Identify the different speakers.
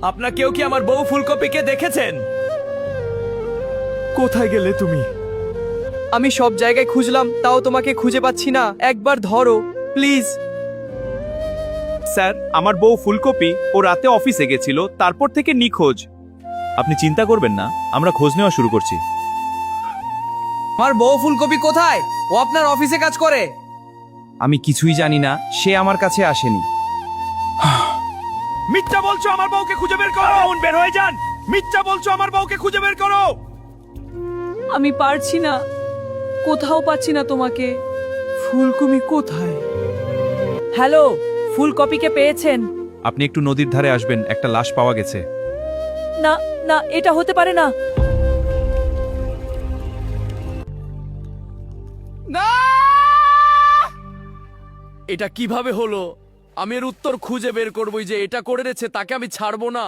Speaker 1: আপনাকেও কি আমার বউ ফুলকপিকে দেখেছেন?
Speaker 2: কোথায় গেলে তুমি?
Speaker 3: আমি সব জায়গায় খুঁজলাম, তাও তোমাকে খুঁজে পাচ্ছি না। একবার ধরো প্লিজ।
Speaker 2: স্যার, আমার বউ ফুলকপি ও রাতে অফিসে গেছিল, তারপর থেকে নিখোঁজ। আপনি চিন্তা করবেন না, আমরা খোঁজ নেওয়া শুরু করছি।
Speaker 3: আমার বউ ফুলকপি কোথায়? ও আপনার অফিসে কাজ করে।
Speaker 2: আমি কিছুই জানি না, সে আমার কাছে আসেনি। মিথ্যা বলছো, আমার বউকে খুঁজে বের করো। বের হয়ে যান। মিথ্যা বলছো, আমার বউকে খুঁজে বের করো।
Speaker 4: আমি পারছি না, কোথাও পাচ্ছি না তোমাকে।
Speaker 3: ফুলকপি কোথায়?
Speaker 4: হ্যালো, ফুলকপিকে পেয়েছেন?
Speaker 2: আপনি একটু নদীর ধারে আসবেন, একটা লাশ পাওয়া গেছে।
Speaker 4: না না, এটা হতে পারে না।
Speaker 1: না! এটা কিভাবে হলো? আমি এর উত্তর খুঁজে বের করবই, যে এটা করেছে তাকে আমি ছাড়বো না।